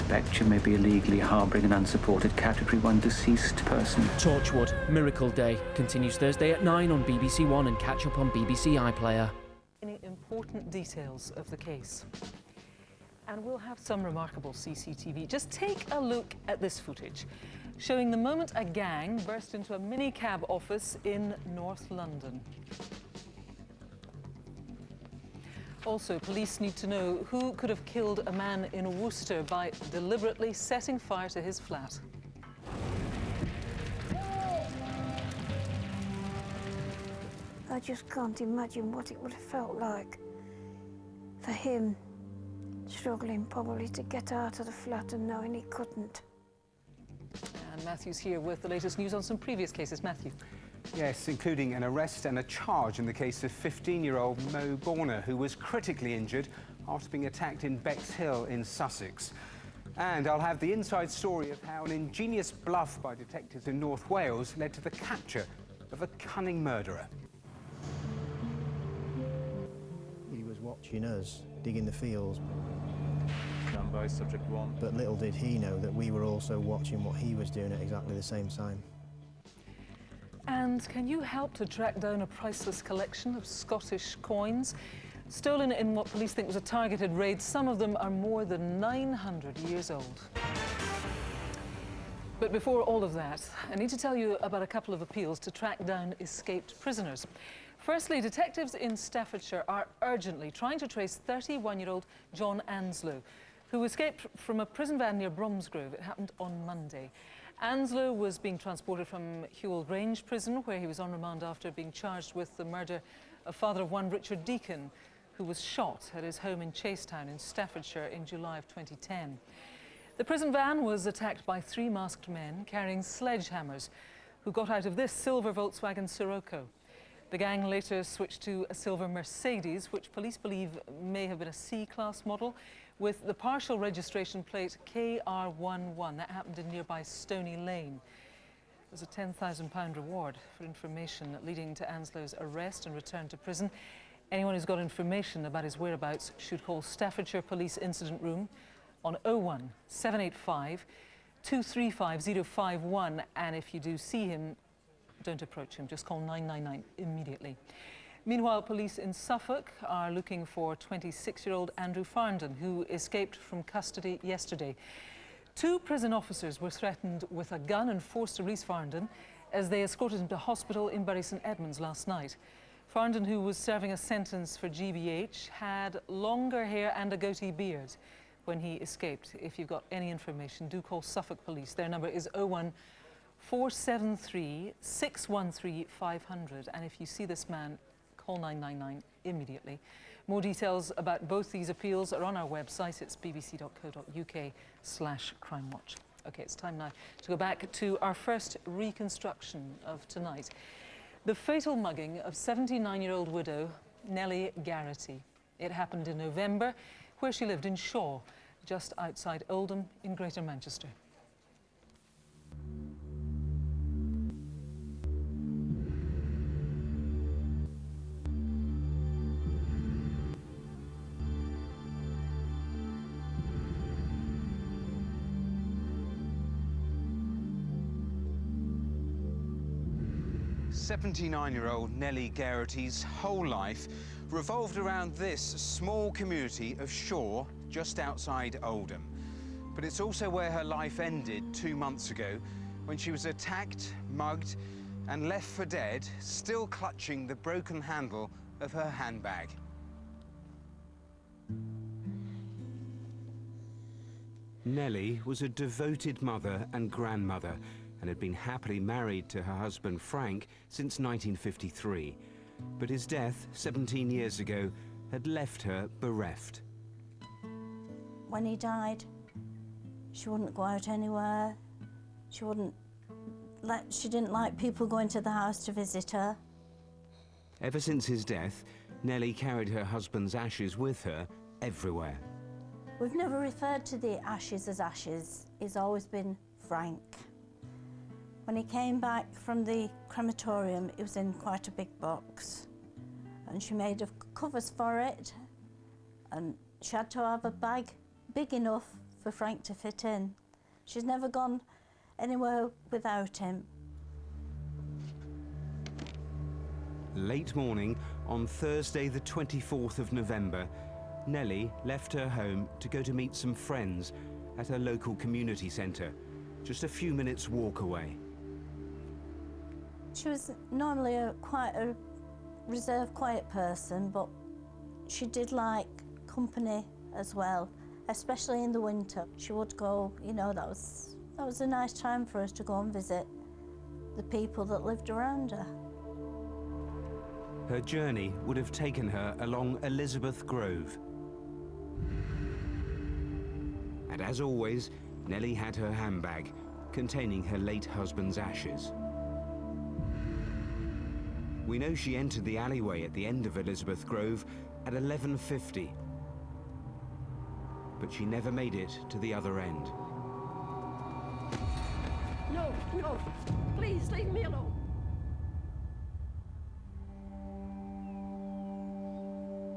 suspect you may be illegally harbouring an unsupported Category 1 deceased person. Torchwood, Miracle Day, continues Thursday at 9 on BBC One and catch up on BBC iPlayer. Any important details of the case. And we'll have some remarkable CCTV. Just take a look at this footage, showing the moment a gang burst into a minicab office in North London. Also, police need to know who could have killed a man in Worcester by deliberately setting fire to his flat. I just can't imagine what it would have felt like for him, struggling probably to get out of the flat and knowing he couldn't. And Matthew's here with the latest news on some previous cases. Matthew. Yes, including an arrest and a charge in the case of 15-year-old Mo Borner, who was critically injured after being attacked in Bexhill in Sussex. And I'll have the inside story of how an ingenious bluff by detectives in North Wales led to the capture of a cunning murderer. He was watching us, digging the fields. Stand by, subject 1. But little did he know that we were also watching what he was doing at exactly the same time. And can you help to track down a priceless collection of Scottish coins? Stolen in what police think was a targeted raid, some of them are more than 900 years old. But before all of that, I need to tell you about a couple of appeals to track down escaped prisoners. Firstly, detectives in Staffordshire are urgently trying to trace 31-year-old John Anslow, who escaped from a prison van near Bromsgrove. It happened on Monday. Anslow was being transported from Hewell Grange prison, where he was on remand after being charged with the murder of father of one Richard Deacon, who was shot at his home in Chasetown in Staffordshire in July of 2010. The prison van was attacked by 3 masked men carrying sledgehammers, who got out of this silver Volkswagen Sirocco. The gang later switched to a silver Mercedes, which police believe may have been a C-class model, with the partial registration plate KR11. That happened in nearby Stony Lane. There's a £10,000 reward for information leading to Anslow's arrest and return to prison. Anyone who's got information about his whereabouts should call Staffordshire Police Incident Room on 01 785 235 051, and if you do see him, don't approach him, just call 999 immediately. Meanwhile, police in Suffolk are looking for 26-year-old Andrew Farndon, who escaped from custody yesterday. 2 prison officers were threatened with a gun and forced to release Farndon as they escorted him to hospital in Bury St Edmunds last night. Farndon, who was serving a sentence for GBH, had longer hair and a goatee beard when he escaped. If you've got any information, do call Suffolk Police. Their number is 01 473 613 500, and if you see this man, call 999 immediately. More details about both these appeals are on our website. It's bbc.co.uk/crimewatch. OK, it's time now to go back to our first reconstruction of tonight. The fatal mugging of 79-year-old widow Nellie Garrity. It happened in November, where she lived in Shaw, just outside Oldham in Greater Manchester. '79-year-old Nellie Garrity's whole life revolved around this small community of Shaw, just outside Oldham. But it's also where her life ended 2 months ago, when she was attacked, mugged, and left for dead, still clutching the broken handle of her handbag. Nellie was a devoted mother and grandmother, and had been happily married to her husband Frank since 1953. But his death 17 years ago had left her bereft. When he died, she wouldn't go out anywhere. She didn't like people going to the house to visit her. Ever since his death, Nellie carried her husband's ashes with her everywhere. We've never referred to the ashes as ashes. It's always been Frank. When he came back from the crematorium, it was in quite a big box, and she made covers for it, and she had to have a bag big enough for Frank to fit in. She's never gone anywhere without him. Late morning on Thursday the 24th of November, Nellie left her home to go to meet some friends at her local community centre, just a few minutes walk away. She was normally quite a reserved, quiet person, but she did like company as well, especially in the winter. She would go, you know, that was a nice time for us to go and visit the people that lived around her. Her journey would have taken her along Elizabeth Grove. And as always, Nellie had her handbag containing her late husband's ashes. We know she entered the alleyway at the end of Elizabeth Grove at 11:50, but she never made it to the other end. No, no, please leave me alone.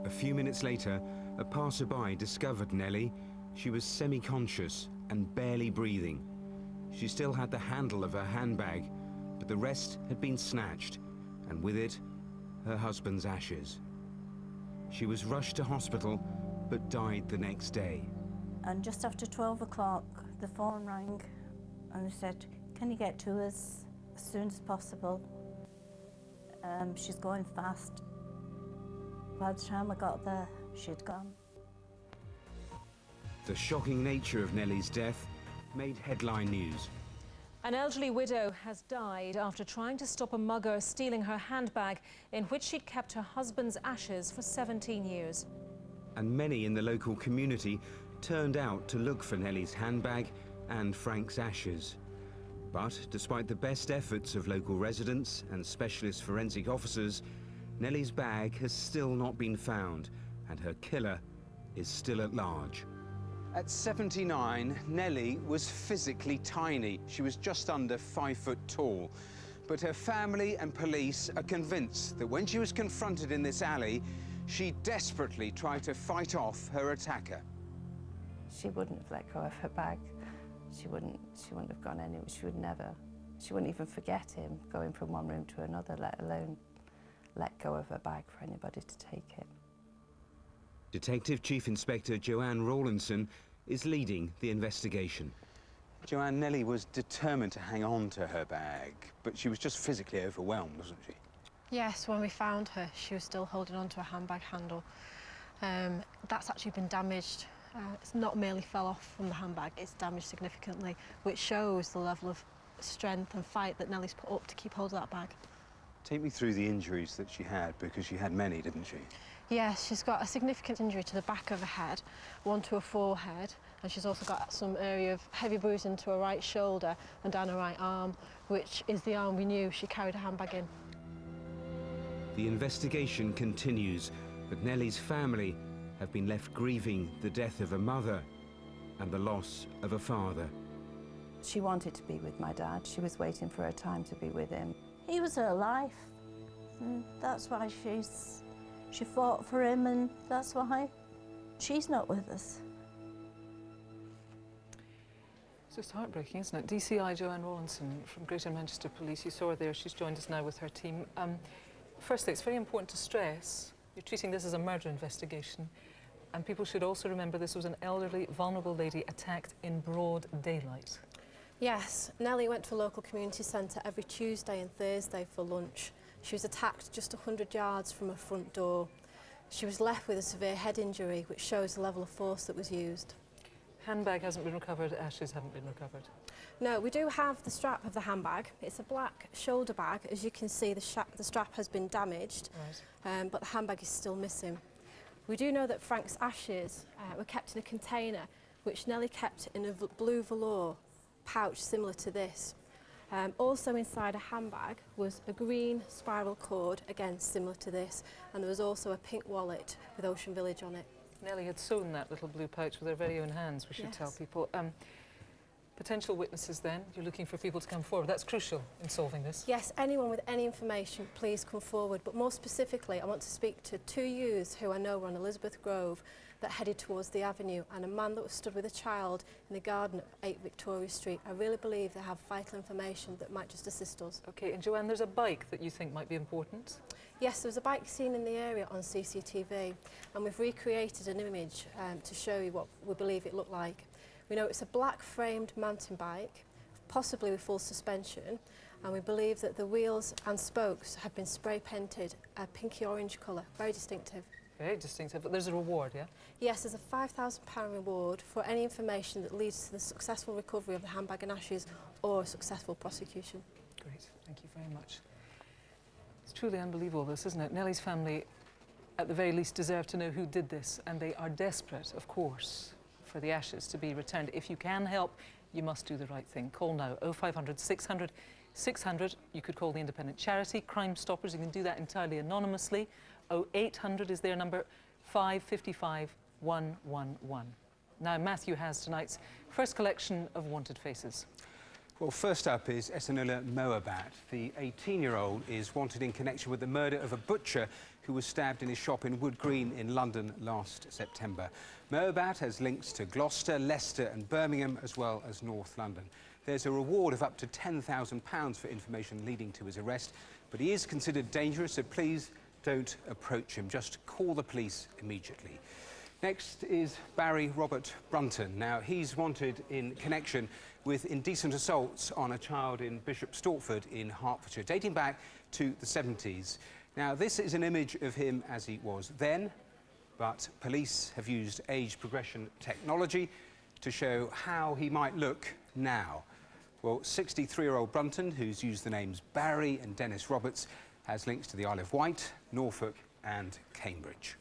A few minutes later, a passerby discovered Nellie. She was semi-conscious and barely breathing. She still had the handle of her handbag, but the rest had been snatched, and with it, her husband's ashes. She was rushed to hospital, but died the next day. And just after 12 o'clock, the phone rang and they said, can you get to us as soon as possible? She's going fast. By the time I got there, she'd gone. The shocking nature of Nellie's death made headline news. An elderly widow has died after trying to stop a mugger stealing her handbag in which she'd kept her husband's ashes for 17 years. And many in the local community turned out to look for Nellie's handbag and Frank's ashes. But despite the best efforts of local residents and specialist forensic officers, Nellie's bag has still not been found, and her killer is still at large. At 79, Nellie was physically tiny. She was just under 5 foot tall. But her family and police are convinced that when she was confronted in this alley, she desperately tried to fight off her attacker. She wouldn't have let go of her bag. She wouldn't have gone anywhere. She wouldn't even forget him going from one room to another, let alone let go of her bag for anybody to take it. Detective Chief Inspector Joanne Rawlinson is leading the investigation. Joanne, Nellie was determined to hang on to her bag, but she was just physically overwhelmed, wasn't she? Yes, when we found her, she was still holding on to a handbag handle. That's actually been damaged. It's not merely fell off from the handbag, it's damaged significantly, which shows the level of strength and fight that Nellie's put up to keep hold of that bag. Take me through the injuries that she had, because she had many, didn't she? Yes, she's got a significant injury to the back of her head, one to her forehead, and she's also got some area of heavy bruising to her right shoulder and down her right arm, which is the arm we knew she carried a handbag in. The investigation continues, but Nellie's family have been left grieving the death of a mother and the loss of a father. She wanted to be with my dad. She was waiting for her time to be with him. He was her life, and that's why she fought for him, and that's why she's not with us. It's just heartbreaking, isn't it? DCI Joanne Rawlinson from Greater Manchester Police. You saw her there. She's joined us now with her team. Firstly, it's very important to stress you're treating this as a murder investigation, and people should also remember this was an elderly, vulnerable lady attacked in broad daylight. Yes, Nellie went to a local community centre every Tuesday and Thursday for lunch. She was attacked just 100 yards from her front door. She was left with a severe head injury, which shows the level of force that was used. Handbag hasn't been recovered, ashes haven't been recovered. No, we do have the strap of the handbag. It's a black shoulder bag. As you can see, the strap has been damaged, right. But the handbag is still missing. We do know that Frank's ashes were kept in a container, which Nellie kept in a blue velour pouch similar to this. Also inside a handbag was a green spiral cord, again similar to this, and there was also a pink wallet with Ocean Village on it. Nellie had sewn that little blue pouch with her very own hands, we should tell people. Potential witnesses then, you're looking for people to come forward. That's crucial in solving this. Yes, anyone with any information, please come forward. But more specifically, I want to speak to two youths who I know were on Elizabeth Grove that headed towards the avenue, and a man that was stood with a child in the garden at 8 Victoria Street. I really believe they have vital information that might just assist us. OK, and Joanne, there's a bike that you think might be important? Yes, there was a bike seen in the area on CCTV, and we've recreated an image to show you what we believe it looked like. We know it's a black framed mountain bike, possibly with full suspension, and we believe that the wheels and spokes have been spray painted a pinky orange colour, very distinctive. Very distinctive, but there's a reward, yeah? Yes, there's a £5,000 reward for any information that leads to the successful recovery of the handbag and ashes or a successful prosecution. Great, thank you very much. It's truly unbelievable, this, isn't it? Nellie's family, at the very least, deserve to know who did this, and they are desperate, of course, for the ashes to be returned. If you can help, you must do the right thing. Call now, 0500 600 600. You could call the independent charity, Crime Stoppers. You can do that entirely anonymously. 0800 is their number, 555 111. Now, Matthew has tonight's first collection of wanted faces. Well, first up is Esanula Moabat. The 18-year-old is wanted in connection with the murder of a butcher who was stabbed in his shop in Wood Green in London last September. Moabat has links to Gloucester, Leicester and Birmingham, as well as North London. There's a reward of up to £10,000 for information leading to his arrest, but he is considered dangerous, so please don't approach him. Just call the police immediately. Next is Barry Robert Brunton. Now, he's wanted in connection with indecent assaults on a child in Bishop Stortford in Hertfordshire, dating back to the 70s. Now, this is an image of him as he was then, but police have used age progression technology to show how he might look now. Well, 63-year-old Brunton, who's used the names Barry and Dennis Roberts, has links to the Isle of Wight, Norfolk and Cambridge.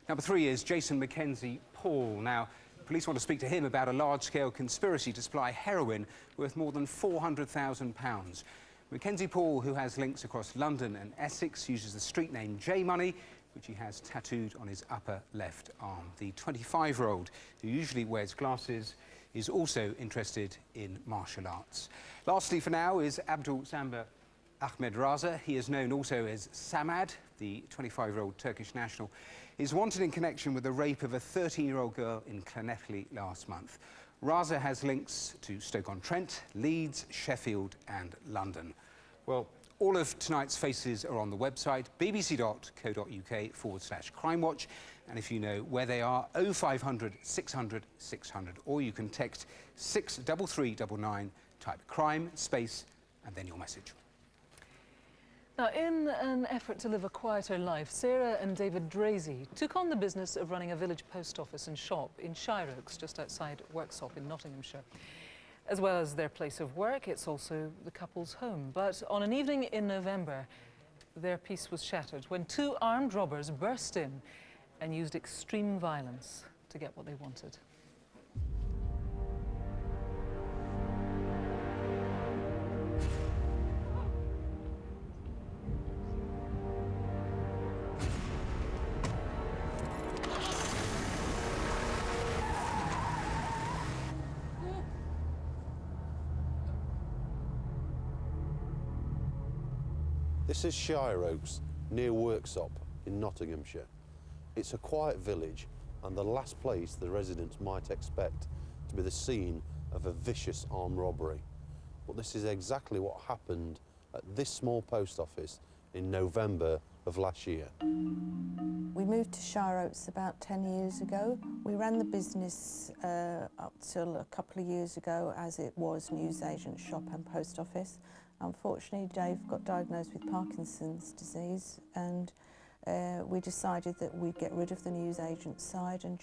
Number 3 is Jason Mackenzie Paul. Now, police want to speak to him about a large-scale conspiracy to supply heroin worth more than £400,000. Mackenzie Paul, who has links across London and Essex, uses the street name J-Money, which he has tattooed on his upper left arm. The 25-year-old, who usually wears glasses, is also interested in martial arts. Lastly for now is Abdul Samba Ahmed Raza. He is known also as Samad. The 25-year-old Turkish national is wanted in connection with the rape of a 13-year-old girl in Llanelli last month. Raza has links to Stoke-on-Trent, Leeds, Sheffield and London. Well, all of tonight's faces are on the website bbc.co.uk/Crimewatch, and if you know where they are, 0500 600 600, or you can text 63399, type crime, space, and then your message. Now, in an effort to live a quieter life, Sarah and David Drazy took on the business of running a village post office and shop in Shire Oaks, just outside Worcester in Nottinghamshire. As well as their place of work, it's also the couple's home. But on an evening in November, their peace was shattered when 2 armed robbers burst in and used extreme violence to get what they wanted. This is Shire Oaks, near Worcester in Nottinghamshire. It's a quiet village and the last place the residents might expect to be the scene of a vicious armed robbery. But this is exactly what happened at this small post office in November of last year. We moved to Shire Oaks about 10 years ago. We ran the business up till a couple of years ago as it was newsagent, shop and post office. Unfortunately, Dave got diagnosed with Parkinson's disease, and we decided that we'd get rid of the newsagent side and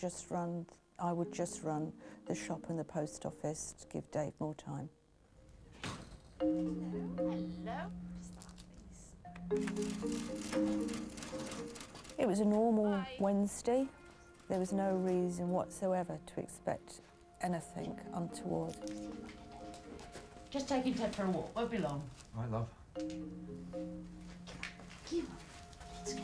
I would just run the shop and the post office to give Dave more time. Hello. It was a normal Wednesday. There was no reason whatsoever to expect anything untoward. Just taking Ted for a walk, won't be long. Right, love. Come on, let's go.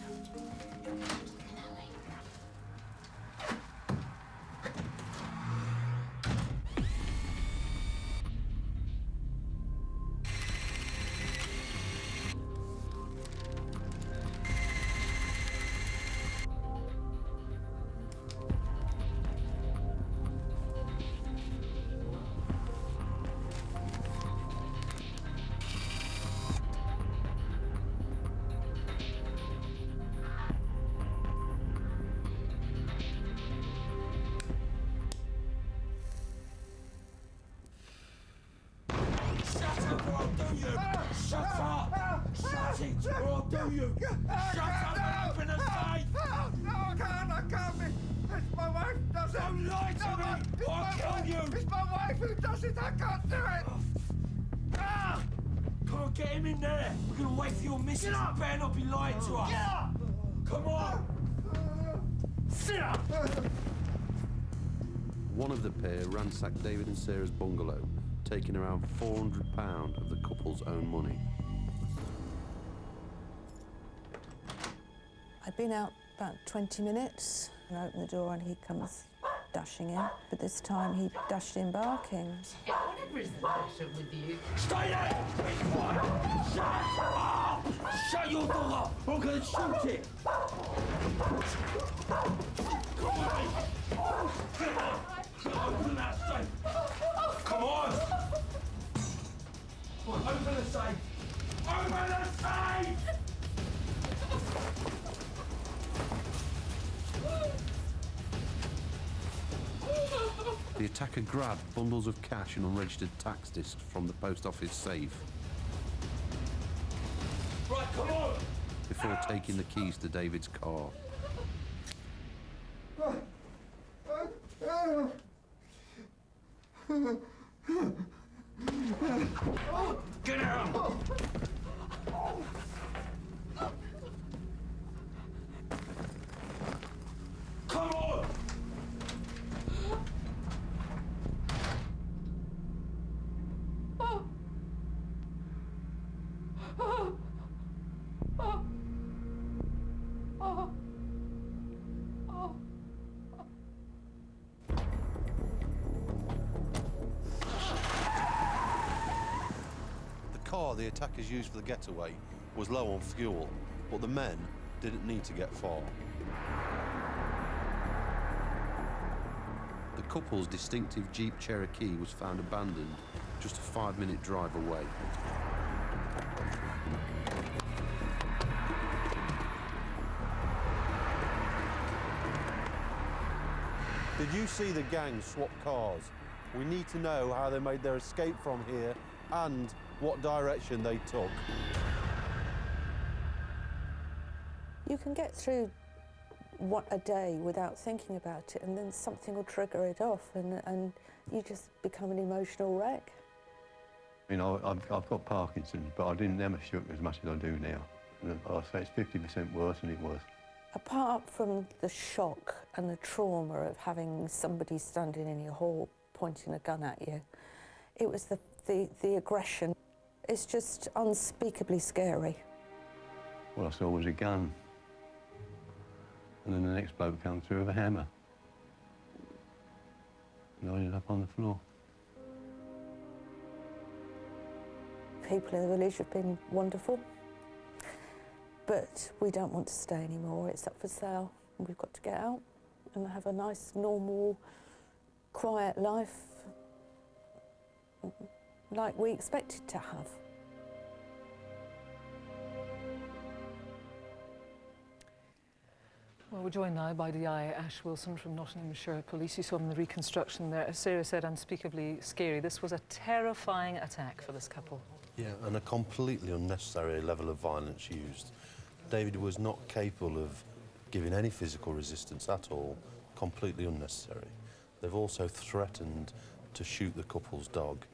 you! Shut up! Shut it, or I'll do you! Shut up and open the safe! No, I can't be. It's my wife does it. Don't lie to me, or I'll kill you! It's my wife who does it. I can't do it. Ah! Come on, get him in there. We're gonna wait for your missus. You better not be lying to us. Get up! Come on! Sit up! One of the pair ransacked David and Sarah's bungalow, taking around £400 of the couple's own money. I'd been out about 20 minutes and I opened the door and he comes dashing in, but this time he dashed in barking. Whatever is the matter with you? Stay there! Be quiet! Shut up! Shut your door! I'm gonna shoot it! Come on! Get up! Open that safe! Come on! Open the safe! Open the safe! The attacker grabbed bundles of cash and unregistered tax discs from the post office safe. Right, come on! Before taking the keys to David's car. Get out! Come on! The car the attackers used for the getaway was low on fuel, but the men didn't need to get far. The couple's distinctive Jeep Cherokee was found abandoned just a 5-minute drive away. Did you see the gang swap cars? We need to know how they made their escape from here and what direction they took. You can get through a day without thinking about it, and then something will trigger it off, and you just become an emotional wreck. You know, I've got Parkinson's, but I didn't ever shook as much as I do now. And I say it's 50% worse than it was. Apart from the shock and the trauma of having somebody standing in your hall pointing a gun at you, it was the aggression. It's just unspeakably scary. What I saw was a gun. And then the next bloke came through with a hammer. And I ended up on the floor. People in the village have been wonderful, but we don't want to stay anymore. It's up for sale. We've got to get out and have a nice, normal, quiet life like we expected to have. Well, we're joined now by DI Ash Wilson from Nottinghamshire Police. You saw him in the reconstruction there. As Sarah said, unspeakably scary. This was a terrifying attack for this couple. Yeah, and a completely unnecessary level of violence used. David was not capable of giving any physical resistance at all, completely unnecessary. They've also threatened to shoot the couple's dog.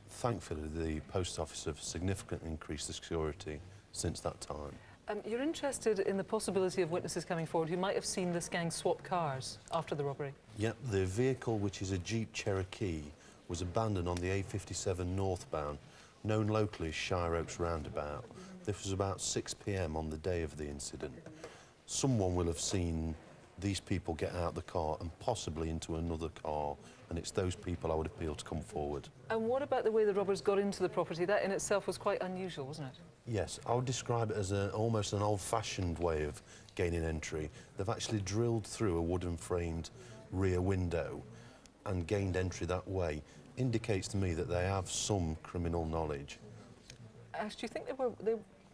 Thankfully, the post office have significantly increased the security since that time. You're interested in the possibility of witnesses coming forward who might have seen this gang swap cars after the robbery? Yep, the vehicle, which is a Jeep Cherokee, was abandoned on the A57 northbound, known locally as Shire Oaks Roundabout. This was about 6 p.m. on the day of the incident. Someone will have seen these people get out the car and possibly into another car, and it's those people I would appeal to come forward. And what about the way the robbers got into the property? That in itself was quite unusual, wasn't it? Yes, I would describe it as almost an old-fashioned way of gaining entry. They've actually drilled through a wooden-framed rear window and gained entry that way. Indicates to me that they have some criminal knowledge. Ash, do you think they were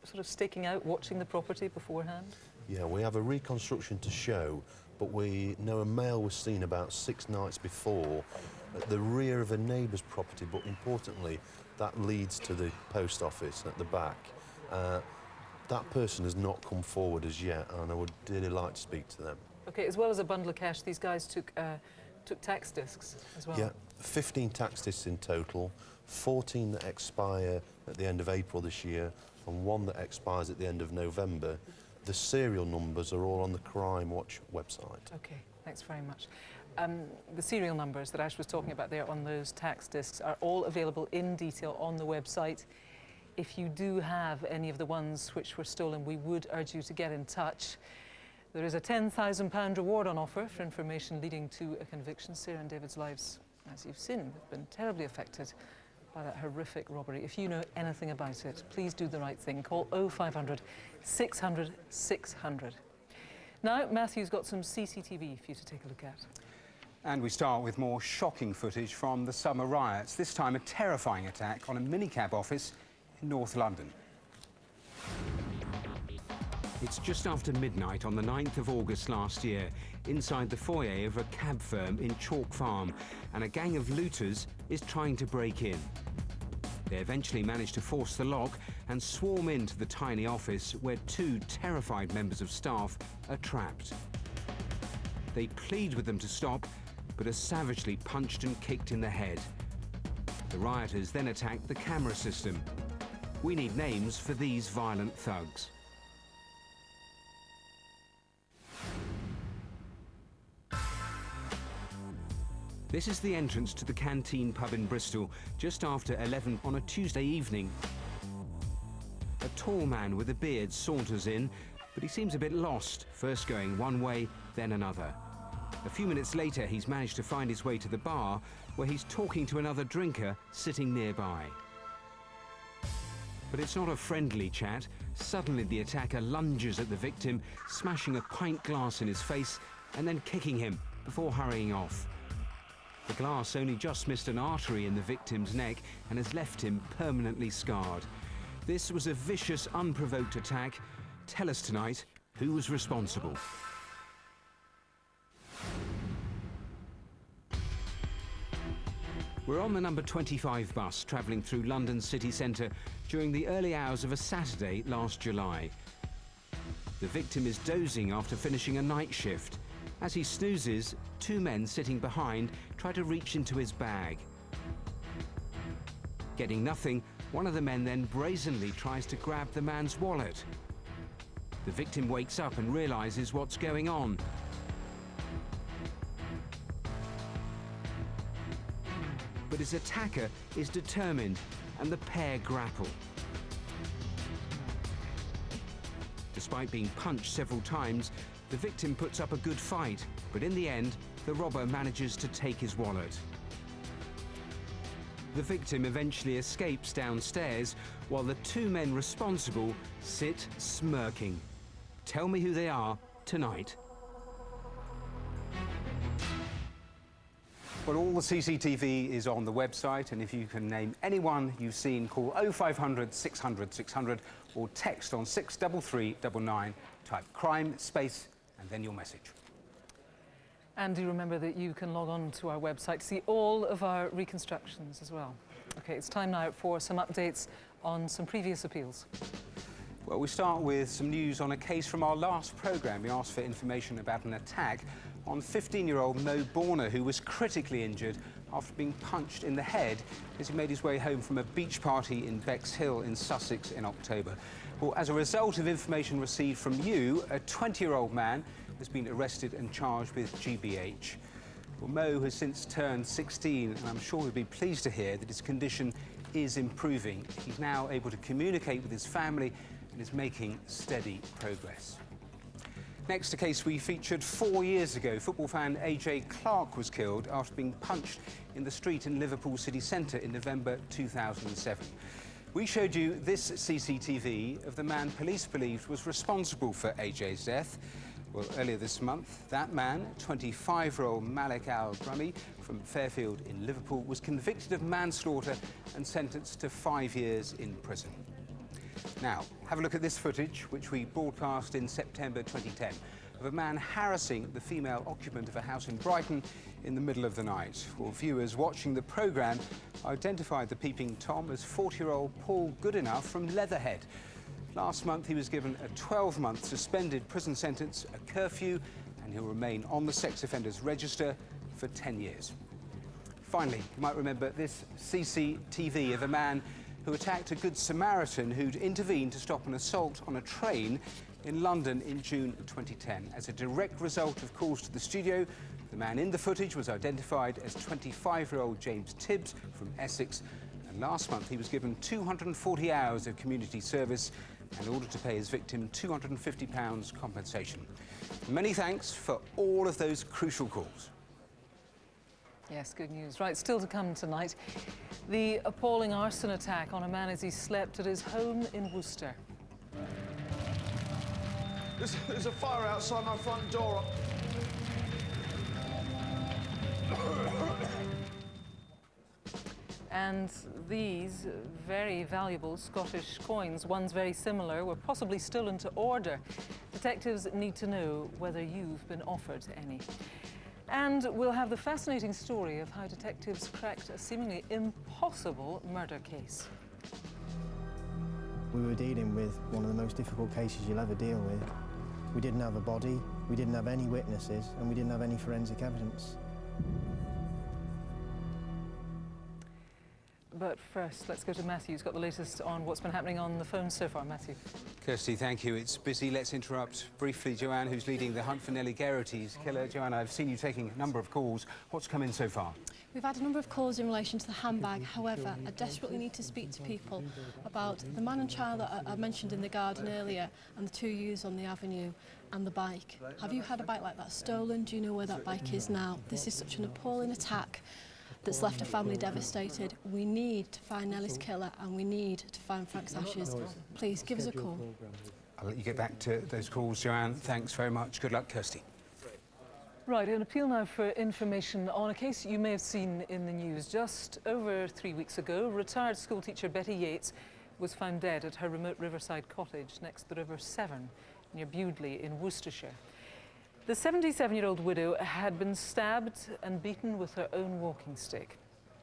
sort of staking out, watching the property beforehand? Yeah, we have a reconstruction to show, but we know a male was seen about 6 nights before at the rear of a neighbour's property, but importantly, that leads to the post office at the back. That person has not come forward as yet, and I would dearly like to speak to them. OK, as well as a bundle of cash, these guys took tax discs as well? Yeah, 15 tax discs in total, 14 that expire at the end of April this year, and 1 that expires at the end of November. The serial numbers are all on the Crimewatch website. OK, thanks very much. The serial numbers that Ash was talking about there on those tax discs are all available in detail on the website. If you do have any of the ones which were stolen, we would urge you to get in touch. There is a £10,000 reward on offer for information leading to a conviction. Sarah and David's lives, as you've seen, have been terribly affected by that horrific robbery. If you know anything about it, please do the right thing. Call 0500 600 600. Now, Matthew's got some CCTV for you to take a look at. And we start with more shocking footage from the summer riots. This time a terrifying attack on a minicab office in North London. It's just after midnight on the 9th of August last year, inside the foyer of a cab firm in Chalk Farm, and a gang of looters is trying to break in. They eventually manage to force the lock and swarm into the tiny office where 2 terrified members of staff are trapped. They plead with them to stop, but are savagely punched and kicked in the head. The rioters then attack the camera system. We need names for these violent thugs. This is the entrance to the Canteen pub in Bristol, just after 11 on a Tuesday evening. A tall man with a beard saunters in, but he seems a bit lost, first going one way, then another. A few minutes later, he's managed to find his way to the bar, where he's talking to another drinker sitting nearby. But it's not a friendly chat. Suddenly, the attacker lunges at the victim, smashing a pint glass in his face and then kicking him before hurrying off. The glass only just missed an artery in the victim's neck and has left him permanently scarred. This was a vicious, unprovoked attack. Tell us tonight who was responsible. We're on the number 25 bus travelling through London's city centre during the early hours of a Saturday last July. The victim is dozing after finishing a night shift. As he snoozes, 2 men sitting behind try to reach into his bag. Getting nothing, one of the men then brazenly tries to grab the man's wallet. The victim wakes up and realises what's going on. But his attacker is determined, and the pair grapple. Despite being punched several times, the victim puts up a good fight, but in the end, the robber manages to take his wallet. The victim eventually escapes downstairs, while the 2 men responsible sit smirking. Tell me who they are tonight. Well, all the CCTV is on the website, and if you can name anyone you've seen, call 0500 600 600 or text on 63399, type crime space and then your message. And do remember that you can log on to our website to see all of our reconstructions as well. OK, it's time now for some updates on some previous appeals. Well, we start with some news on a case from our last programme. We asked for information about an attack on 15-year-old Mo Borner, who was critically injured after being punched in the head as he made his way home from a beach party in Bexhill in Sussex in October. Well, as a result of information received from you, a 20-year-old man has been arrested and charged with GBH. Well, Mo has since turned 16, and I'm sure he'll be pleased to hear that his condition is improving. He's now able to communicate with his family and is making steady progress. Next, a case we featured 4 years ago. Football fan AJ Clark was killed after being punched in the street in Liverpool city centre in November 2007. We showed you this CCTV of the man police believed was responsible for AJ's death. Well, earlier this month, that man, 25-year-old Malik Al-Brummy from Fairfield in Liverpool, was convicted of manslaughter and sentenced to 5 years in prison. Now, have a look at this footage, which we broadcast in September 2010, of a man harassing the female occupant of a house in Brighton in the middle of the night. Well, viewers watching the programme identified the peeping Tom as 40-year-old Paul Goodenough from Leatherhead. Last month he was given a 12-month suspended prison sentence, a curfew, and he'll remain on the sex offenders register for 10 years. Finally, you might remember this CCTV of a man who attacked a Good Samaritan who'd intervened to stop an assault on a train in London in June 2010. As a direct result of calls to the studio, the man in the footage was identified as 25-year-old James Tibbs from Essex, and last month he was given 240 hours of community service in order to pay his victim £250 compensation. Many thanks for all of those crucial calls. Yes, good news. Right, still to come tonight, the appalling arson attack on a man as he slept at his home in Worcester. There's a fire outside my front door. And these very valuable Scottish coins, ones very similar, were possibly stolen to order. Detectives need to know whether you've been offered any. And we'll have the fascinating story of how detectives cracked a seemingly impossible murder case. We were dealing with one of the most difficult cases you'll ever deal with. We didn't have a body, we didn't have any witnesses, and we didn't have any forensic evidence. But first, let's go to Matthew, who's got the latest on what's been happening on the phone so far. Matthew. Kirsty, thank you. It's busy. Let's interrupt briefly Joanne, who's leading the hunt for Nellie Geraghty's killer. Joanne, I've seen you taking a number of calls. What's come in so far? We've had a number of calls in relation to the handbag. However, I desperately need to speak to people about the man and child that I mentioned in the garden earlier and the two youths on the avenue and the bike. Have you had a bike like that stolen? Do you know where that bike is now? This is such an appalling attack that's left a family devastated. We need to find Nellie's killer and we need to find Frank's ashes. Please give us a call. I'll let you get back to those calls, Joanne. Thanks very much. Good luck, Kirsty. Right, an appeal now for information on a case you may have seen in the news. Just over 3 weeks ago, retired schoolteacher Betty Yates was found dead at her remote riverside cottage next to the River Severn near Bewdley in Worcestershire. The 77-year-old widow had been stabbed and beaten with her own walking stick.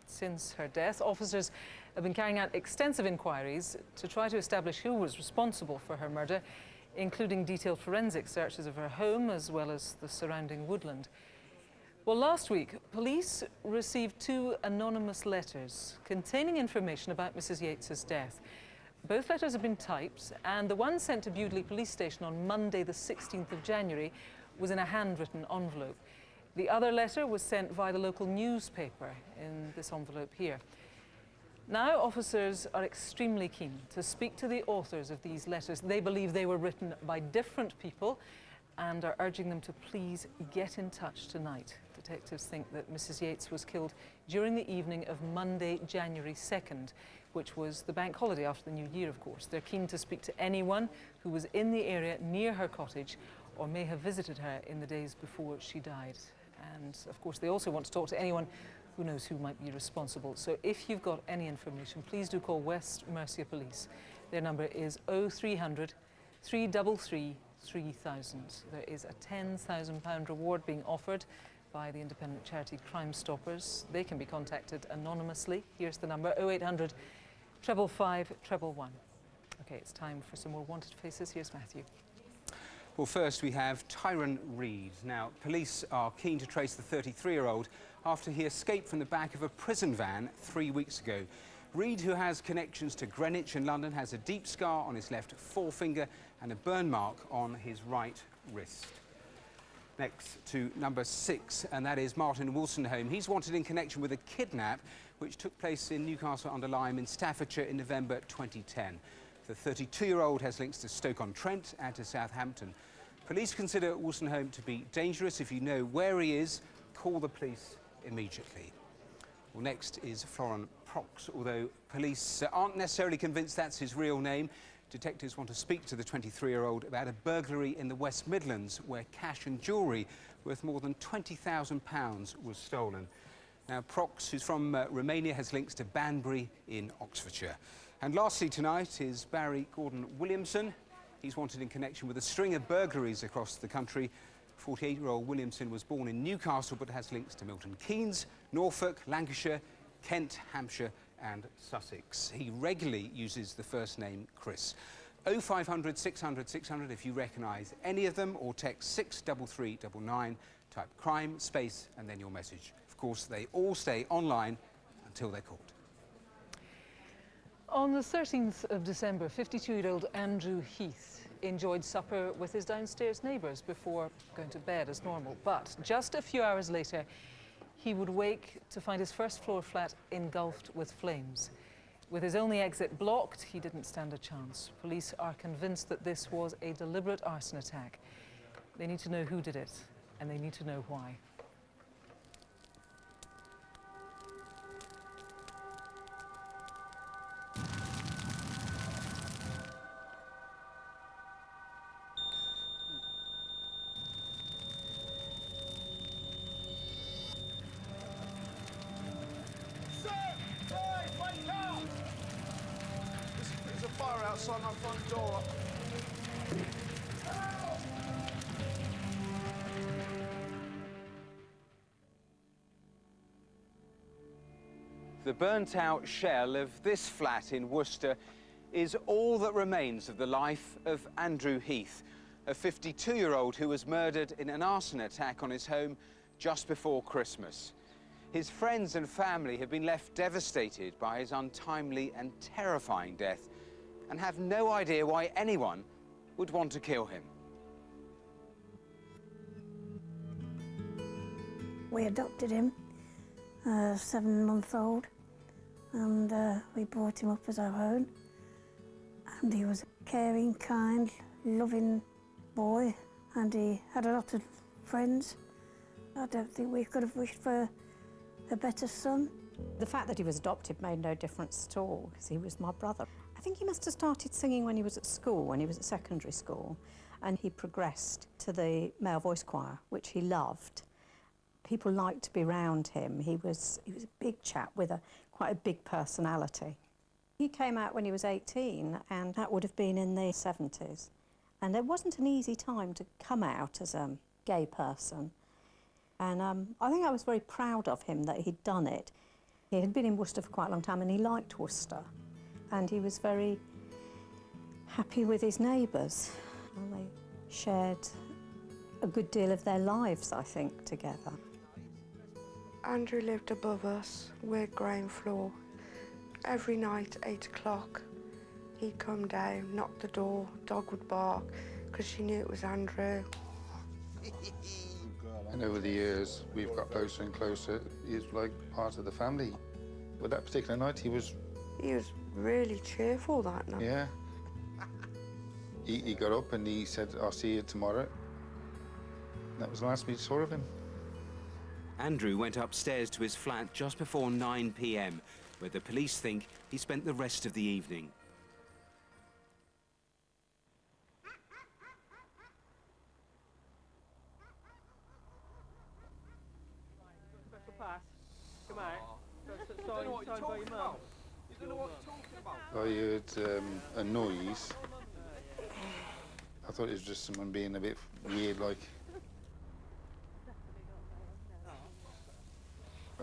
Since her death, officers have been carrying out extensive inquiries to try to establish who was responsible for her murder, including detailed forensic searches of her home as well as the surrounding woodland. Well, last week, police received 2 anonymous letters containing information about Mrs. Yates's death. Both letters have been typed, and the one sent to Bewdley Police Station on Monday, the 16th of January, was in a handwritten envelope. The other letter was sent via the local newspaper in this envelope here. Now, officers are extremely keen to speak to the authors of these letters. They believe they were written by different people and are urging them to please get in touch tonight. Detectives think that Mrs. Yates was killed during the evening of Monday, January 2nd, which was the bank holiday after the New Year, of course. They're keen to speak to anyone who was in the area near her cottage or may have visited her in the days before she died. And, of course, they also want to talk to anyone who knows who might be responsible. So if you've got any information, please do call West Mercia Police. Their number is 0300 333 3000. There is a £10,000 reward being offered by the independent charity Crime Stoppers. They can be contacted anonymously. Here's the number, 0800 555 111. OK, it's time for some more wanted faces. Here's Matthew. Well, first we have Tyrone Reed. Now, police are keen to trace the 33-year-old after he escaped from the back of a prison van 3 weeks ago. Reed, who has connections to Greenwich and London, has a deep scar on his left forefinger and a burn mark on his right wrist. Next to number 6, and that is Martin Wolstenholme. He's wanted in connection with a kidnap which took place in Newcastle-under-Lyme in Staffordshire in November 2010. The 32-year-old has links to Stoke-on-Trent and to Southampton. Police consider Wolstenholme to be dangerous. If you know where he is, call the police immediately. Well, next is Florent Prox. Although police aren't necessarily convinced that's his real name, detectives want to speak to the 23-year-old about a burglary in the West Midlands where cash and jewellery worth more than £20,000 was stolen. Now, Prox, who's from Romania, has links to Banbury in Oxfordshire. And lastly tonight is Barry Gordon Williamson. He's wanted in connection with a string of burglaries across the country 48-year-old Williamson was born in Newcastle but has links to Milton Keynes, Norfolk, Lancashire, Kent, Hampshire and Sussex. He regularly uses the first name Chris. 0500 600 600 if you recognise any of them, or text 63399, type crime, space and then your message. Of course, they all stay online until they're caught. On the 13th of December, 52-year-old Andrew Heath enjoyed supper with his downstairs neighbours before going to bed as normal. But just a few hours later, he would wake to find his first-floor flat engulfed with flames. With his only exit blocked, he didn't stand a chance. Police are convinced that this was a deliberate arson attack. They need to know who did it, and they need to know why. There's a fire outside my front door. The burnt-out shell of this flat in Worcester is all that remains of the life of Andrew Heath, a 52-year-old who was murdered in an arson attack on his home just before Christmas. His friends and family have been left devastated by his untimely and terrifying death and have no idea why anyone would want to kill him. We adopted him, 7-month-old, and we brought him up as our own. And he was a caring, kind, loving boy, and he had a lot of friends. I don't think we could have wished for a better son. The fact that he was adopted made no difference at all, because he was my brother. I think he must have started singing when he was at school, when he was at secondary school, and he progressed to the male voice choir, which he loved. People liked to be around him. He was a big chap with quite a big personality. He came out when he was 18, and that would have been in the 70s. And it wasn't an easy time to come out as a gay person. And I think I was very proud of him that he'd done it. He had been in Worcester for quite a long time, and he liked Worcester. And he was very happy with his neighbours. And they shared a good deal of their lives, I think, together. Andrew lived above us. We're ground floor. Every night, 8 o'clock, he'd come down, knock the door, dog would bark, because she knew it was Andrew. And over the years, we've got closer and closer. He's like part of the family. But that particular night, he was really cheerful that night. Yeah. He got up and he said, "I'll see you tomorrow." That was the last we saw of him. Andrew went upstairs to his flat just before 9 p.m, where the police think he spent the rest of the evening. Come out. I heard a noise. I thought it was just someone being a bit weird, like.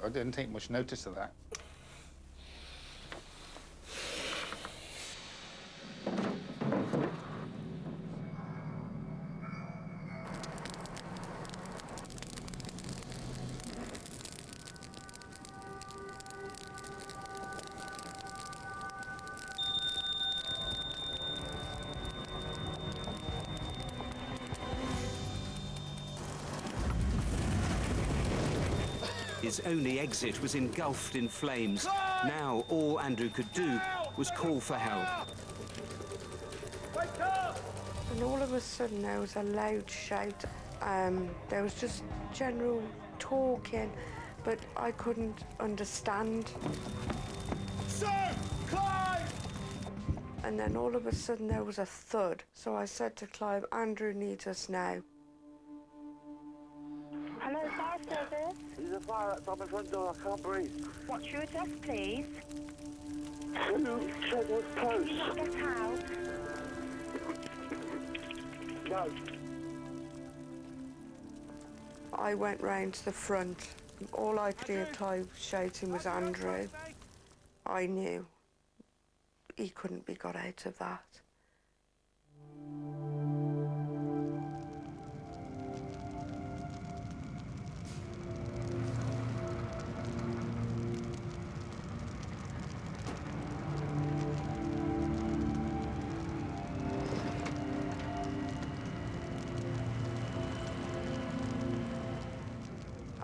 I didn't take much notice of that. His only exit was engulfed in flames. Now all Andrew could do was call for help. Wake up! And all of a sudden there was a loud shout. There was just general talking, but I couldn't understand. Sir, Clive! And then all of a sudden there was a thud. So I said to Clive, Andrew needs us now. Hello, fire service. There's a fire outside my front door. I can't breathe. What's your address, please? 2 Chedworth Close. Can you not get out? No. I went round to the front. All I could hear Ty shouting was Andrew. I knew he couldn't be got out of that.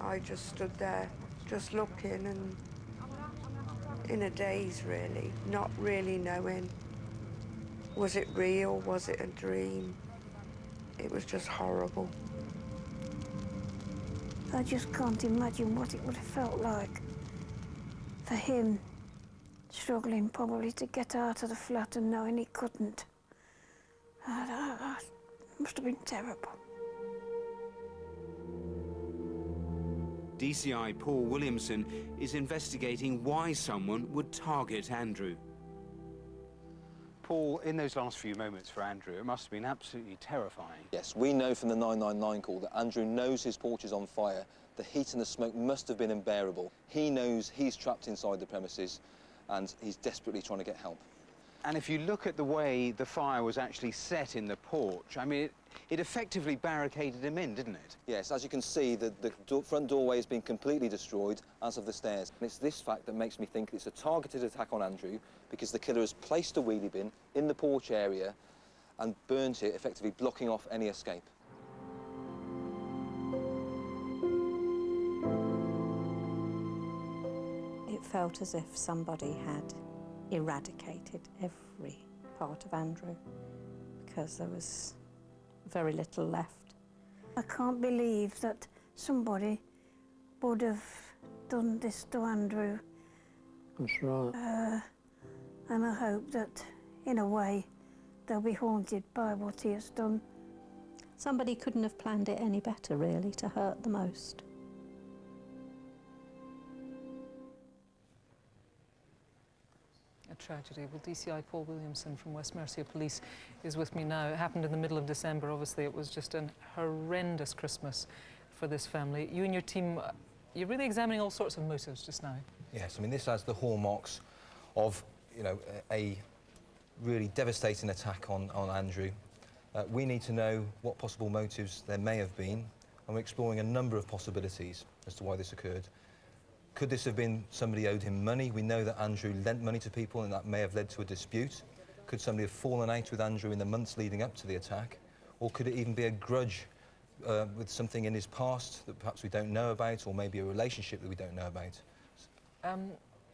I just stood there, just looking and in a daze, really, not really knowing. Was it real? Was it a dream? It was just horrible. I just can't imagine what it would have felt like for him, struggling probably to get out of the flat and knowing he couldn't. It must have been terrible. DCI Paul Williamson is investigating why someone would target Andrew. Paul, in those last few moments for Andrew, it must have been absolutely terrifying. Yes, we know from the 999 call that Andrew knows his porch is on fire. The heat and the smoke must have been unbearable. He knows he's trapped inside the premises and he's desperately trying to get help. And if you look at the way the fire was actually set in the porch, I mean, it effectively barricaded him in, didn't it? Yes, as you can see, the front doorway has been completely destroyed, as have the stairs. And it's this fact that makes me think it's a targeted attack on Andrew, because the killer has placed a wheelie bin in the porch area and burnt it, effectively blocking off any escape. It felt as if somebody had eradicated every part of Andrew, because there was very little left. I can't believe that somebody would have done this to Andrew. That's right. And I hope that, in a way, they'll be haunted by what he has done. Somebody couldn't have planned it any better, really, to hurt the most. A tragedy. Well, DCI Paul Williamson from West Mercia Police is with me now. It happened in the middle of December. Obviously, it was just a horrendous Christmas for this family. You and your team, you're really examining all sorts of motives just now. Yes, I mean, this has the hallmarks of, you know, a really devastating attack on Andrew. We need to know what possible motives there may have been, and we're exploring a number of possibilities as to why this occurred. Could this have been somebody owed him money? We know that Andrew lent money to people and that may have led to a dispute. Could somebody have fallen out with Andrew in the months leading up to the attack? Or could it even be a grudge with something in his past that perhaps we don't know about, or maybe a relationship that we don't know about?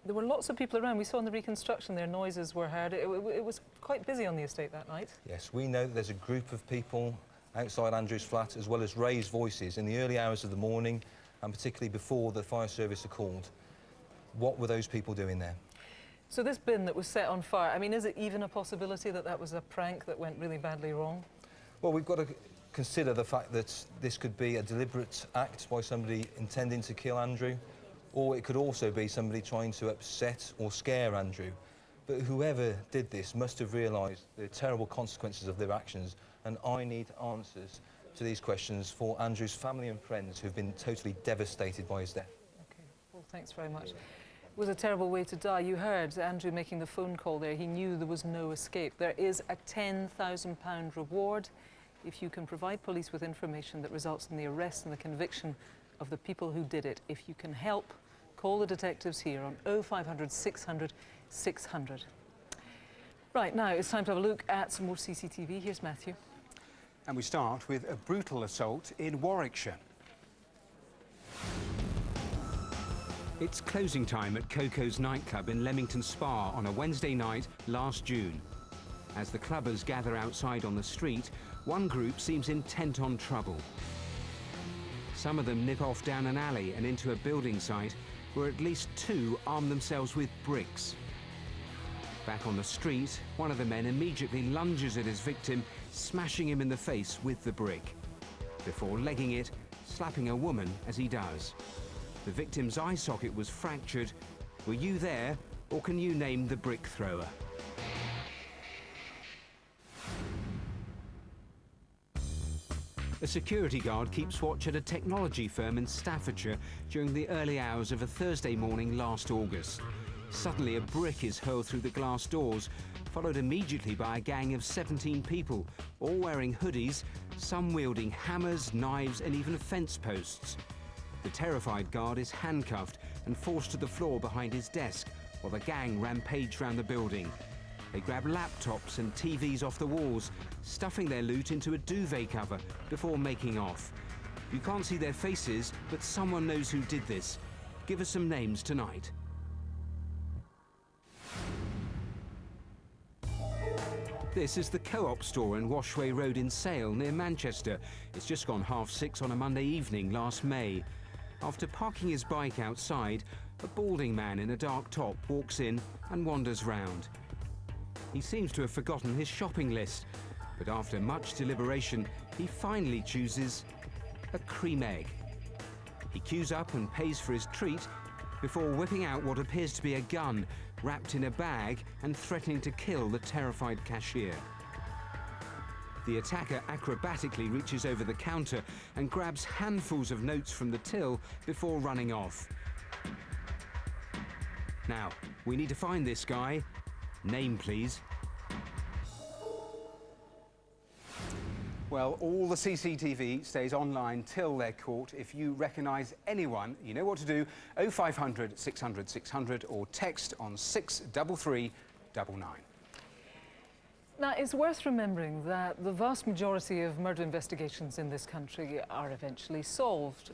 There were lots of people around. We saw in the reconstruction there noises were heard. It was quite busy on the estate that night. Yes, we know that there's a group of people outside Andrew's flat, as well as raised voices in the early hours of the morning, and particularly before the fire service are called. What were those people doing there? So this bin that was set on fire, I mean, is it even a possibility that that was a prank that went really badly wrong? Well, we've got to consider the fact that this could be a deliberate act by somebody intending to kill Andrew, or it could also be somebody trying to upset or scare Andrew. But whoever did this must have realised the terrible consequences of their actions, and I need answers to these questions for Andrew's family and friends who've been totally devastated by his death. OK, well, thanks very much. It was a terrible way to die. You heard Andrew making the phone call there. He knew there was no escape. There is a £10,000 reward if you can provide police with information that results in the arrest and the conviction of the people who did it. If you can help, call the detectives here on 0500 600 600. Right, now it's time to have a look at some more CCTV. Here's Matthew. And we start with a brutal assault in Warwickshire. It's closing time at Coco's nightclub in Leamington Spa on a Wednesday night last June. As the clubbers gather outside on the street, one group seems intent on trouble. Some of them nip off down an alley and into a building site where at least two arm themselves with bricks. Back on the street, one of the men immediately lunges at his victim, smashing him in the face with the brick, before legging it, slapping a woman as he does. The victim's eye socket was fractured. Were you there, or can you name the brick thrower? A security guard keeps watch at a technology firm in Staffordshire during the early hours of a Thursday morning last August. Suddenly, a brick is hurled through the glass doors, followed immediately by a gang of 17 people, all wearing hoodies, some wielding hammers, knives, and even fence posts. The terrified guard is handcuffed and forced to the floor behind his desk, while the gang rampage round the building. They grab laptops and TVs off the walls, stuffing their loot into a duvet cover before making off. You can't see their faces, but someone knows who did this. Give us some names tonight. This is the Co-op store in Washway Road in Sale, near Manchester. It's just gone 6:30 on a Monday evening last May. After parking his bike outside, a balding man in a dark top walks in and wanders round. He seems to have forgotten his shopping list, but after much deliberation, he finally chooses a cream egg. He queues up and pays for his treat before whipping out what appears to be a gun, wrapped in a bag and threatening to kill the terrified cashier. The attacker acrobatically reaches over the counter and grabs handfuls of notes from the till before running off. Now, we need to find this guy. Name, please. Well, all the CCTV stays online till they're caught. If you recognise anyone, you know what to do. 0500 600 600 or text on 63399. Now, it's worth remembering that the vast majority of murder investigations in this country are eventually solved.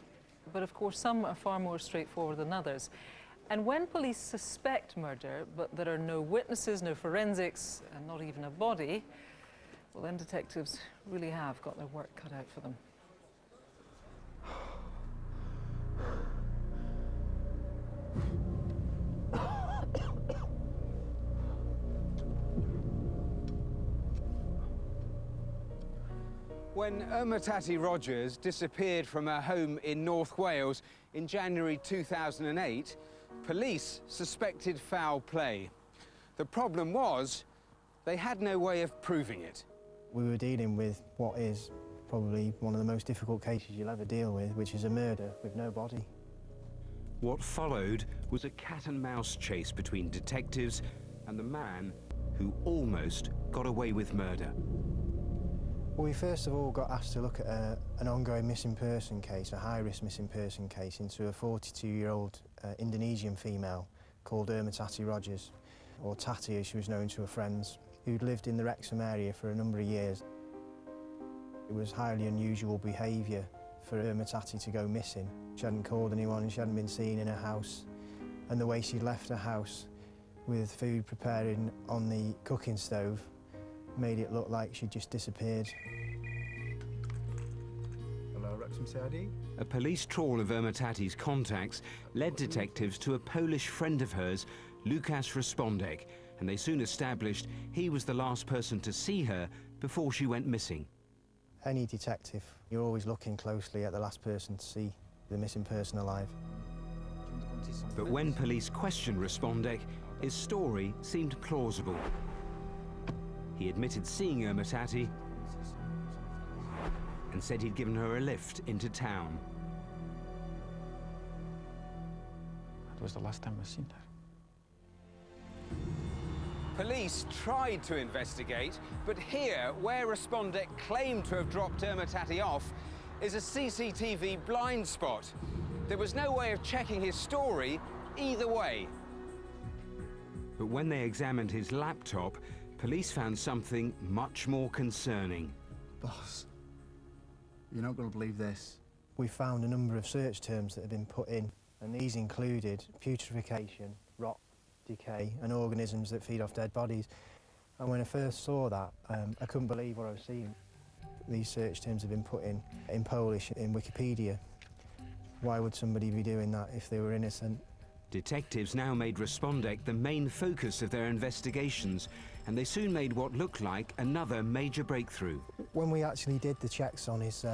But of course, some are far more straightforward than others. And when police suspect murder, but there are no witnesses, no forensics, and not even a body, well, then detectives really have got their work cut out for them. When Tati Rogers disappeared from her home in North Wales in January 2008, police suspected foul play. The problem was, they had no way of proving it. We were dealing with what is probably one of the most difficult cases you'll ever deal with, which is a murder with no body. What followed was a cat-and-mouse chase between detectives and the man who almost got away with murder. Well, we first of all got asked to look at an ongoing missing person case, a high-risk missing person case, into a 42-year-old Indonesian female called Tati Rogers, or Tati as she was known to her friends, who'd lived in the Wrexham area for a number of years. It was highly unusual behaviour for Tati to go missing. She hadn't called anyone and she hadn't been seen in her house. And the way she'd left her house with food preparing on the cooking stove made it look like she'd just disappeared. Hello, Wrexham CID? A police trawl of Tati's contacts led detectives to a Polish friend of hers, Lukas Respondek, and they soon established he was the last person to see her before she went missing. Any detective, you're always looking closely at the last person to see the missing person alive. But when police questioned Respondek, his story seemed plausible. He admitted seeing Tati and said he'd given her a lift into town. That was the last time I seen her. Police tried to investigate, but here, where Respondek claimed to have dropped Tati off, is a CCTV blind spot. There was no way of checking his story either way. But when they examined his laptop, police found something much more concerning. Boss, you're not going to believe this. We found a number of search terms that had been put in, and these included putrefaction, rot, decay, and organisms that feed off dead bodies. And when I first saw that, I couldn't believe what I was seeing. These search terms have been put in Polish in Wikipedia. Why would somebody be doing that if they were innocent? Detectives now made Respondek the main focus of their investigations, and they soon made what looked like another major breakthrough. When we actually did the checks on his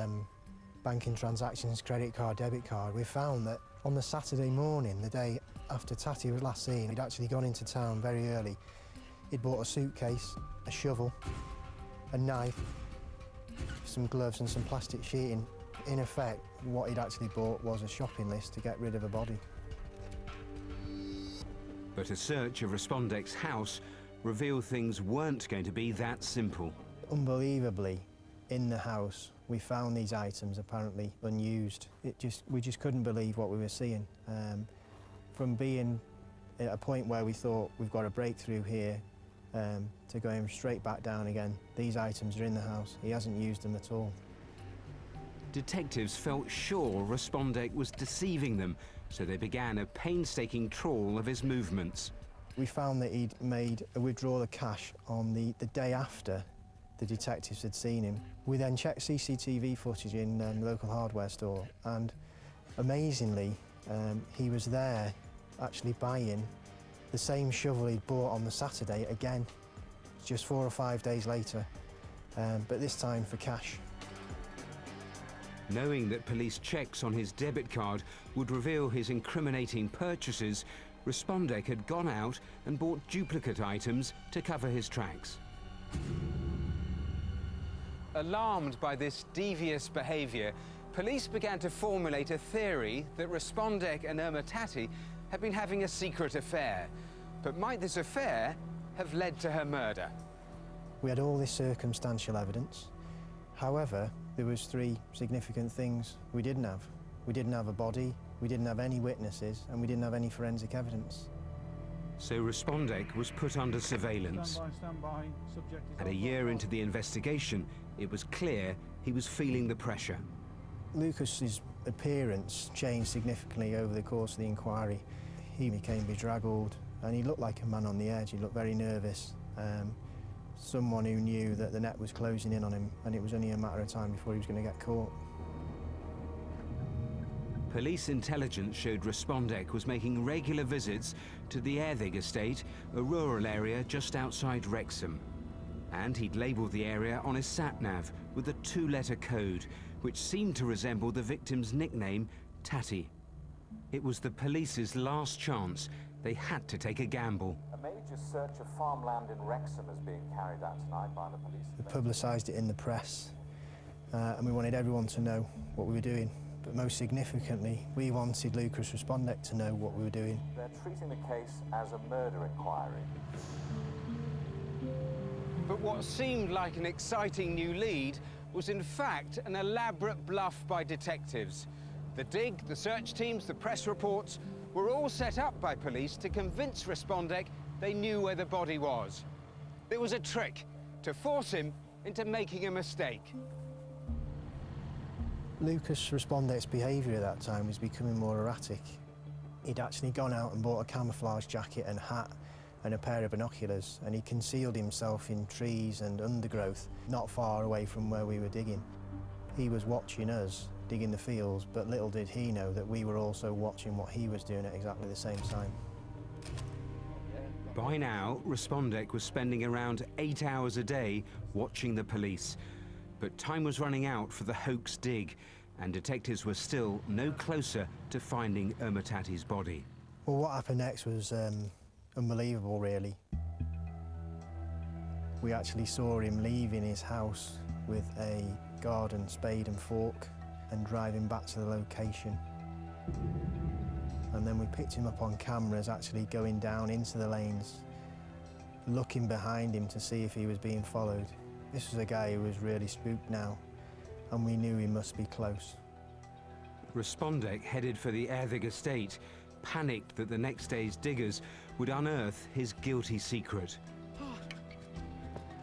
banking transactions, credit card, debit card, we found that on the Saturday morning, the day after Tati was last seen, he'd actually gone into town very early. He'd bought a suitcase, a shovel, a knife, some gloves and some plastic sheeting. In effect, what he'd actually bought was a shopping list to get rid of a body. But a search of Respondek's house revealed things weren't going to be that simple. Unbelievably, in the house, we found these items apparently unused. We just couldn't believe what we were seeing. From being at a point where we thought we've got a breakthrough here to going straight back down again, these items are in the house. He hasn't used them at all. Detectives felt sure Respondek was deceiving them, so they began a painstaking trawl of his movements. We found that he'd made a withdrawal of cash on the day after the detectives had seen him. We then checked CCTV footage in the local hardware store, and amazingly, he was there actually buying the same shovel he'd bought on the Saturday again, just 4 or 5 days later, but this time for cash. Knowing that police checks on his debit card would reveal his incriminating purchases, Respondek had gone out and bought duplicate items to cover his tracks. Alarmed by this devious behaviour, police began to formulate a theory that Respondek and Irma Tatti had been having a secret affair. But might this affair have led to her murder? We had all this circumstantial evidence. However, there was 3 significant things we didn't have. We didn't have a body, we didn't have any witnesses, and we didn't have any forensic evidence. So Respondek was put under surveillance. Stand by. Subject is And a on year file. into the investigation, it was clear he was feeling the pressure. Lucas's appearance changed significantly over the course of the inquiry. He became bedraggled, and he looked like a man on the edge. He looked very nervous. Someone who knew that the net was closing in on him, and it was only a matter of time before he was going to get caught. Police intelligence showed Respondek was making regular visits to the Erthig estate, a rural area just outside Wrexham. And he'd labelled the area on his sat-nav with a 2-letter code, which seemed to resemble the victim's nickname, Tatti. It was the police's last chance. They had to take a gamble. A major search of farmland in Wrexham is being carried out tonight by the police. We publicised it in the press, and we wanted everyone to know what we were doing. But most significantly, we wanted Lucas Respondek to know what we were doing. They're treating the case as a murder inquiry. But what seemed like an exciting new lead was in fact an elaborate bluff by detectives. The dig, the search teams, the press reports were all set up by police to convince Respondek they knew where the body was. It was a trick to force him into making a mistake. Lucas Respondek's behaviour at that time was becoming more erratic. He'd actually gone out and bought a camouflage jacket and hat and a pair of binoculars, and he concealed himself in trees and undergrowth not far away from where we were digging. He was watching us digging the fields, but little did he know that we were also watching what he was doing at exactly the same time. By now, Respondek was spending around 8 hours a day watching the police. But time was running out for the hoax dig, and detectives were still no closer to finding Irma Tatti's body. Well, what happened next was unbelievable, really. We actually saw him leaving his house with a garden spade and fork and driving back to the location. And then we picked him up on cameras actually going down into the lanes, looking behind him to see if he was being followed. This was a guy who was really spooked now, and we knew he must be close. Respondek headed for the Erthig estate, panicked that the next day's diggers would unearth his guilty secret.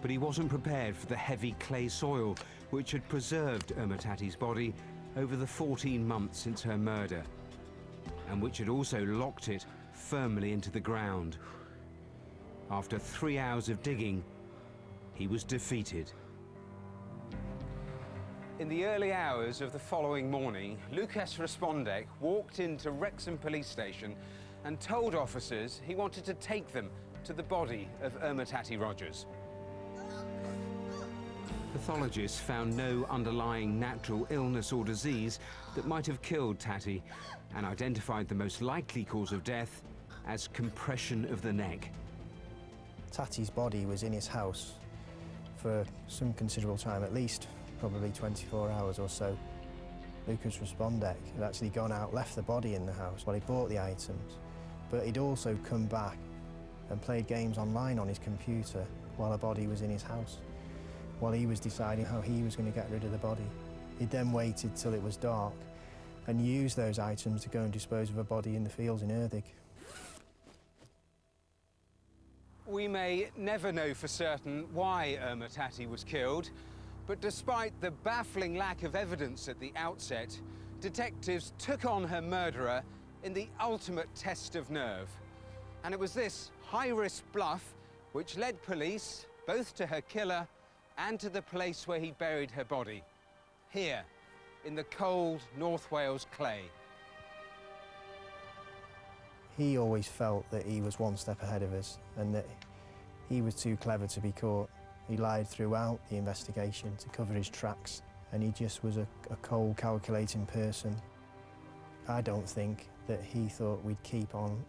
But he wasn't prepared for the heavy clay soil which had preserved Irma Tatti's body over the 14 months since her murder, and which had also locked it firmly into the ground. After 3 hours of digging, he was defeated. In the early hours of the following morning, Lucas Respondek walked into Wrexham police station and told officers he wanted to take them to the body of Irma Tatti Rogers. Pathologists found no underlying natural illness or disease that might have killed Tatti, and identified the most likely cause of death as compression of the neck. Tatti's body was in his house for some considerable time, at least probably 24 hours or so, Lucas Respondek had actually gone out, left the body in the house while he bought the items, but he'd also come back and played games online on his computer while the body was in his house, while he was deciding how he was going to get rid of the body. He then waited till it was dark and used those items to go and dispose of a body in the fields in Erddig. We may never know for certain why Irma Tatti was killed, but despite the baffling lack of evidence at the outset, detectives took on her murderer in the ultimate test of nerve. And it was this high-risk bluff which led police both to her killer and to the place where he buried her body, here, in the cold North Wales clay. He always felt that he was one step ahead of us and that he was too clever to be caught. He lied throughout the investigation to cover his tracks, and he just was a cold, calculating person. I don't think that he thought we'd keep on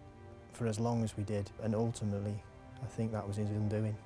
for as long as we did, and ultimately, I think that was his undoing.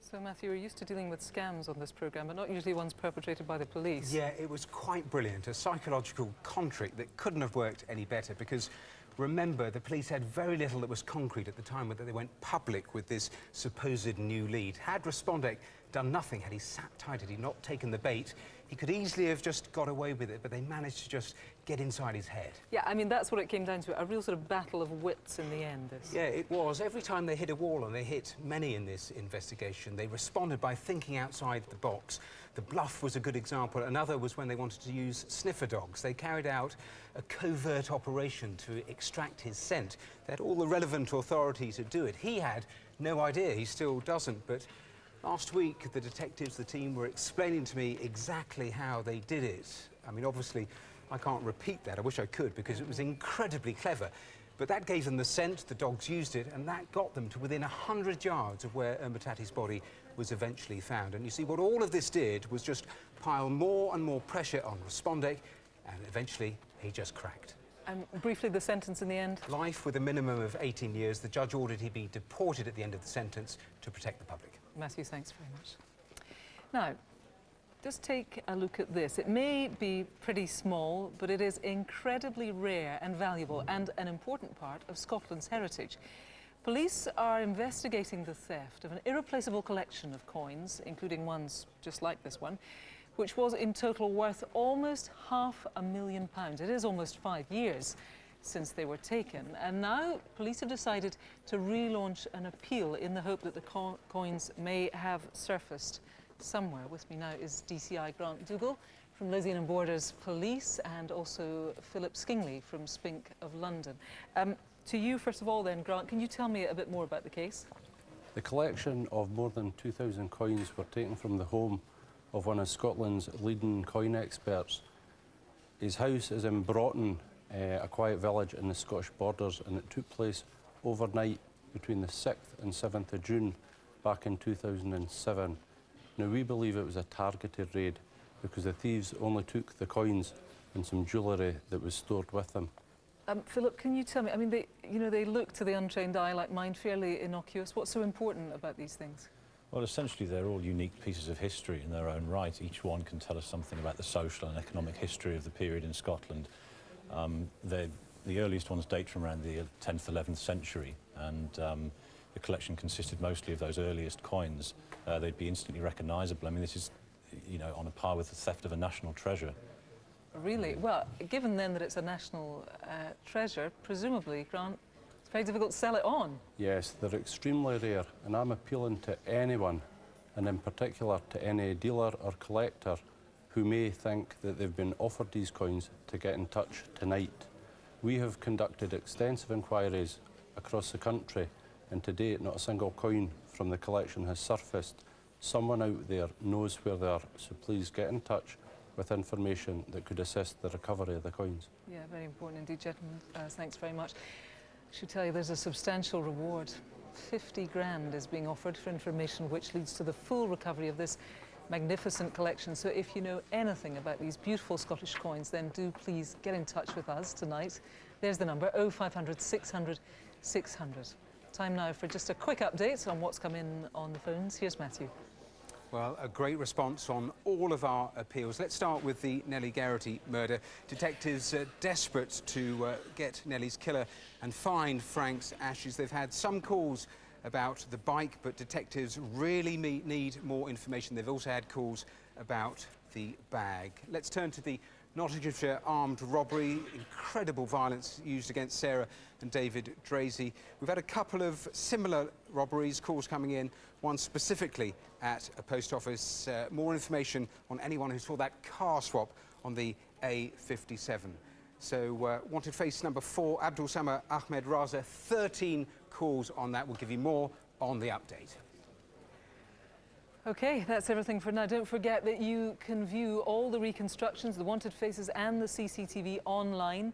So, Matthew, you're used to dealing with scams on this programme, but not usually ones perpetrated by the police. Yeah, it was quite brilliant, a psychological con trick that couldn't have worked any better, because remember, the police had very little that was concrete at the time that they went public with this supposed new lead. Had Respondek done nothing, had he sat tight, had he not taken the bait, he could easily have just got away with it, but they managed to just get inside his head. Yeah, I mean, that's what it came down to, a real sort of battle of wits in the end, this. Yeah, it was. Every time they hit a wall, and they hit many in this investigation, they responded by thinking outside the box. The bluff was a good example. Another was when they wanted to use sniffer dogs. They carried out a covert operation to extract his scent. They had all the relevant authority to do it. He had no idea. He still doesn't, but last week, the detectives, the team, were explaining to me exactly how they did it. I mean, obviously, I can't repeat that. I wish I could, because it was incredibly clever. But that gave them the scent, the dogs used it, and that got them to within 100 yards of where Irma Tatti's body was eventually found. And you see, what all of this did was just pile more and more pressure on Respondek, and eventually he just cracked. And briefly, the sentence in the end? Life with a minimum of 18 years. The judge ordered he be deported at the end of the sentence to protect the public. Matthew, thanks very much. Now, just take a look at this. It may be pretty small, but it is incredibly rare and valuable and an important part of Scotland's heritage. Police are investigating the theft of an irreplaceable collection of coins, including ones just like this one, which was in total worth almost £500,000. It is almost 5 years since they were taken, and now police have decided to relaunch an appeal in the hope that the coins may have surfaced somewhere. With me now is DCI Grant Dougal from Lothian and Borders Police, and also Philip Skingley from Spink of London. To you, first of all then, Grant, can you tell me a bit more about the case? The collection of more than 2,000 coins were taken from the home of one of Scotland's leading coin experts. His house is in Broughton, a quiet village in the Scottish borders, and it took place overnight between the 6th and 7th of June back in 2007. Now, we believe it was a targeted raid because the thieves only took the coins and some jewellery that was stored with them. Philip, can you tell me, I mean, they look to the untrained eye like mine fairly innocuous. What's so important about these things? Well, essentially, they're all unique pieces of history in their own right. Each one can tell us something about the social and economic history of the period in Scotland. The earliest ones date from around the 10th, 11th century, and the collection consisted mostly of those earliest coins. They'd be instantly recognisable. I mean, this is, you know, on a par with the theft of a national treasure. Really? Well, given then that it's a national treasure, presumably, Grant, it's very difficult to sell it on. Yes, they're extremely rare, and I'm appealing to anyone, and in particular to any dealer or collector who may think that they've been offered these coins to get in touch tonight. We have conducted extensive inquiries across the country, and to date not a single coin from the collection has surfaced. Someone out there knows where they are, so please get in touch with information that could assist the recovery of the coins. Yeah, very important indeed, gentlemen. Thanks very much. I should tell you there's a substantial reward. 50 grand is being offered for information which leads to the full recovery of this magnificent collection. So if you know anything about these beautiful Scottish coins, then do please get in touch with us tonight. There's the number, 0500 600 600. Time now for just a quick update on what's come in on the phones. Here's Matthew. Well, a great response on all of our appeals. Let's start with the Nellie Garrity murder. Detectives are desperate to get Nellie's killer and find Frank's ashes. They've had some calls about the bike, but detectives really need more information. They've also had calls about the bag. Let's turn to the Nottinghamshire armed robbery. Incredible violence used against Sarah and David Drazy. We've had a couple of similar robberies, calls coming in, one specifically at a post office. More information on anyone who saw that car swap on the A57. So wanted face number 4, Abdul Samad Ahmed Raza, 13 calls on that. We'll give you more on the update. OK, that's everything for now. Don't forget that you can view all the reconstructions, the wanted faces and the CCTV online,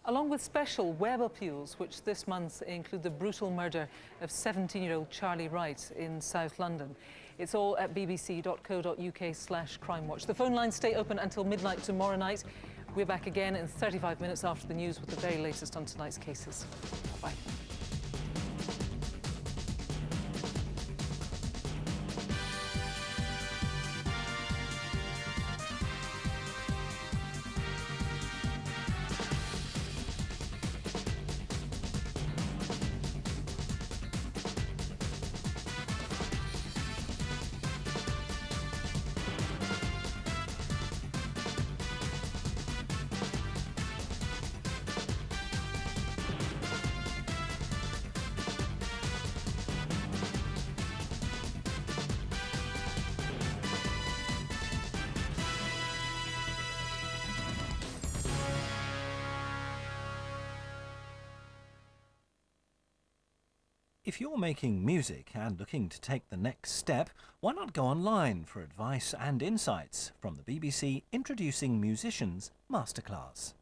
along with special web appeals, which this month include the brutal murder of 17-year-old Charlie Wright in South London. It's all at bbc.co.uk/crimewatch. The phone lines stay open until midnight tomorrow night. We're back again in 35 minutes after the news with the very latest on tonight's cases. Bye. If you're making music and looking to take the next step, why not go online for advice and insights from the BBC Introducing Musicians Masterclass.